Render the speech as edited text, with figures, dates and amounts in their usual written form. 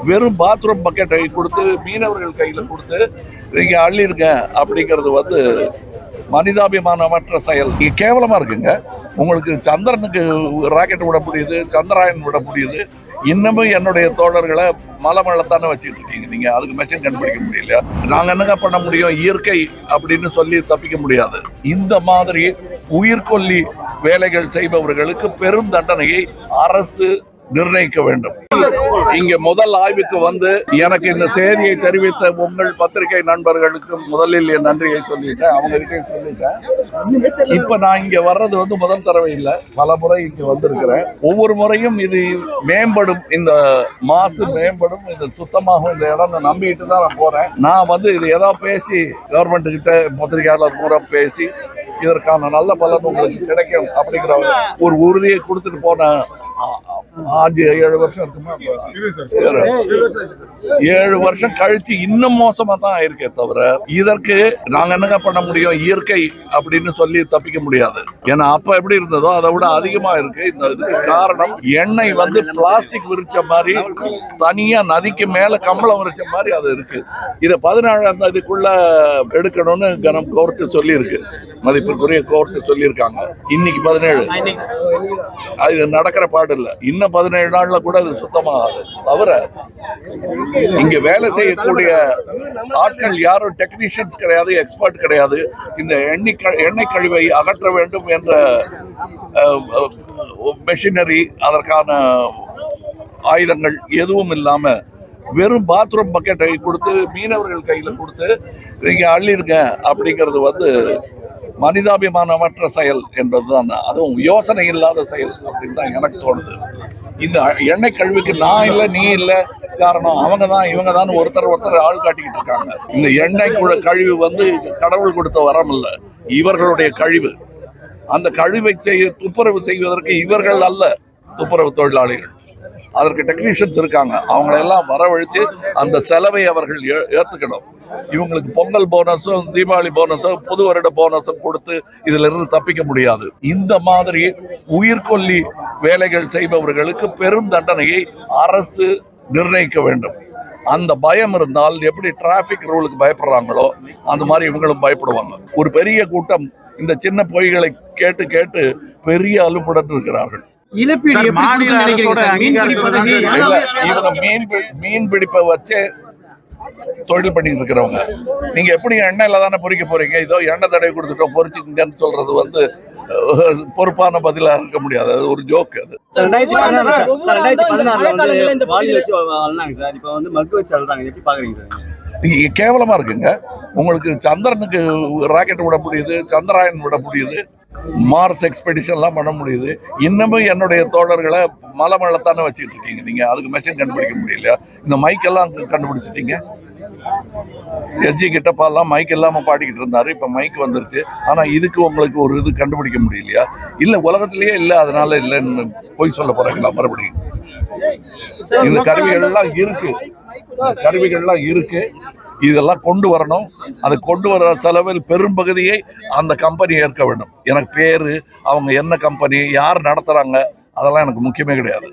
வெறும் பாத்ரூம் பக்கெட்டை கொடுத்து மீனவர்கள் கையில் கொடுத்து நீங்க அள்ளிருங்க அப்படிங்கிறது வந்து மனிதாபிமானமற்ற செயல். கேவலமா இருக்குங்க. உங்களுக்கு சந்திரனுக்கு ராக்கெட் விட முடியுது, சந்திராயன் விட முடியுது. இன்னமும் என்னுடைய தோழர்களை மலமளத்தானே வச்சுட்டு இருக்கீங்க. நீங்க அதுக்கு மெஷின் கண்டுபிடிக்க முடியல. நாங்க என்னங்க பண்ண முடியும்? இயற்கை அப்படின்னு சொல்லி தப்பிக்க முடியாது. இந்த மாதிரி உயிர்கொல்லி வேலைகள் செய்பவர்களுக்கு பெரும் தண்டனையை அரசு நிர்ணயிக்க வேண்டும். இங்க முதல் ஆய்வுக்கு வந்து எனக்கு இந்த செய்தியை தெரிவித்த உங்கள் பத்திரிகை நண்பர்களுக்கு முதலில் என் நன்றியை சொல்லிட்டேன், அவங்க கிட்டே சொல்லிட்டேன். இப்ப நான் இங்க வர்றது வந்து முதல் தடவை இல்லை, பல முறை இங்க வந்திருக்கிறேன். ஒவ்வொரு முறையும் இது மேம்படும், இந்த மாசு மேம்படும், இது சுத்தமாகும் இந்த இடம் நம்பிக்கிட்டு தான் நான் போறேன். நான் வந்து இது ஏதாவது பேசி கவர்மெண்ட் கிட்ட பத்திரிகையாளர் மூலம் பேசி இதற்கான நல்ல பலன் உங்களுக்கு கிடைக்கும் அப்படிங்கிற ஒரு உறுதியை கொடுத்துட்டு போன 7 வருஷம் இருக்குமா? 7 வருஷம் கழிச்சு இன்னும் மோசமா தான் இருக்கே தவிர இதற்கு நாங்க என்னங்க பண்ண முடியும்? இயற்கை அப்படின்னு சொல்லி தப்பிக்க முடியாது. ஏன்னா அப்ப எப்படி இருந்ததோ அதை விட அதிகமா இருக்கு. இந்த இதுக்கு காரணம் எண்ணெய் வந்து பிளாஸ்டிக் விரிச்ச மாதிரி தனியா நதிக்கு மேல கம்பளம் விரிச்ச மாதிரி அது இருக்கு. இதை 17ஆம் தேதிக்குள்ள எடுக்கணும்னு கோர்ட்டு சொல்லி இருக்கு, மதிப்பிற்குரிய கோர்ட்டு சொல்லி இருக்காங்க. இன்னைக்கு 17, அது நடக்கிற பாடு இல்லை. இன்னும் 17 நாள்ல கூட அது சுத்தமாகாது. தவிர இங்க வேலை செய்யக்கூடிய ஆட்கள் யாரும் டெக்னீஷியன்ஸ் கிடையாது, எக்ஸ்பர்ட் கிடையாது. இந்த எண்ணெய் கழிவை அகற்ற வேண்டும் என்ற மெஷினரி, அதற்கான ஆயுதங்கள் எதுவும் இல்லாம வெறும் பாத்ரூம் பக்கெட்டை கொடுத்து மீனவர்கள் கையில கொடுத்து நீங்க அள்ளிருங்க அப்படிங்கிறது வந்து மனிதாபிமானமற்ற செயல் என்பதுதான். அதுவும் யோசனை இல்லாத செயல் அப்படின்னு தான் எனக்கு தோணுது. இந்த எண்ணெய் கழிவுக்கு நான் இல்லை, நீ இல்லை, காரணம் அவங்க தான் இவங்க தான் ஒருத்தர் ஆள் காட்டிக்கிட்டு இருக்காங்க. இந்த எண்ணெய் கழிவு வந்து கடவுள் கொடுத்த வரம் இல்லை, இவர்களுடைய கழிவு. அந்த கழிவை துப்புரவு செய்வதற்கு இவர்கள் அல்ல துப்புரவு தொழிலாளிகள், அதற்கு டெக்னீஷியன்ஸ் இருக்காங்க. அவங்களெல்லாம் வரவழைச்சு அந்த செலவை அவர்கள் ஏற்றுக்கணும். இவங்களுக்கு பொங்கல் போனஸும் தீபாவளி போனஸும் புது வருட போனஸும் கொடுத்து இதுல இருந்து தப்பிக்க முடியாது. இந்த மாதிரி உயிர்கொல்லி வேலைகள் செய்பவர்களுக்கு பெரும் தண்டனையை அரசு நிர்ணயிக்க வேண்டும். அந்த பயம் இருந்தால் எப்படி டிராபிக் ரூலுக்கு பயப்படுறாங்களோ அந்த மாதிரி இவங்களும் பயப்படுவாங்க. ஒரு பெரிய கூட்டம் இந்த சின்ன பொய்களை கேட்டு கேட்டு பெரிய அலுப்புடன் இருக்கிறார்கள். மீன் பிடிப்பை வச்சு தொழில் பண்ணிட்டு இருக்கிறவங்க நீங்க எப்படி எண்ணெயில தானே பொறிக்க போறீங்க? இதோ எண்ணெய் தடவை கொடுத்துட்டோம் பொறிச்சுங்கன்னு சொல்றது வந்து பொறுப்பான பதிலா இருக்க முடியாது. அது ஒரு ஜோக். அது 2016 கேவலமா இருக்குங்க. உங்களுக்கு சந்திரனுக்கு ராக்கெட் விட முடியுது, சந்திராயன் விட முடியுது, மார்ஸ் எக்ஸ்பெடிஷன்லாம் பண்ண முடியுது. இன்னமும் என்னுடைய தோழர்களை மலமளத்தானே வச்சுட்டு இருக்கீங்க. நீங்க அதுக்கு மெஷின் கண்டுபிடிக்க முடியலையா? இந்த மைக்கெல்லாம் கண்டுபிடிச்சிட்டீங்க. எஸ்ஜி கிட்டப்பாலாம் மைக் இல்லாம பாடிக்கிட்டு இருந்தாரு, இப்ப மைக் வந்துருச்சு. ஆனா இதுக்கு உங்களுக்கு ஒரு இது கண்டுபிடிக்க முடியலையா? இல்ல உலகத்திலேயே இல்ல அதனால இல்லைன்னு போய் சொல்ல போறாங்களா மறுபடியும்? இந்த கருவிகள்லாம் இருக்கு, இதெல்லாம் கொண்டு வரணும். அதை கொண்டு வர செலவில் பெரும் பகுதியை அந்த கம்பெனி ஏற்க வேண்டும். எனக்கு பேரு, அவங்க என்ன கம்பெனி, யார் நடத்துறாங்க, அதெல்லாம் எனக்கு முக்கியமே கிடையாது.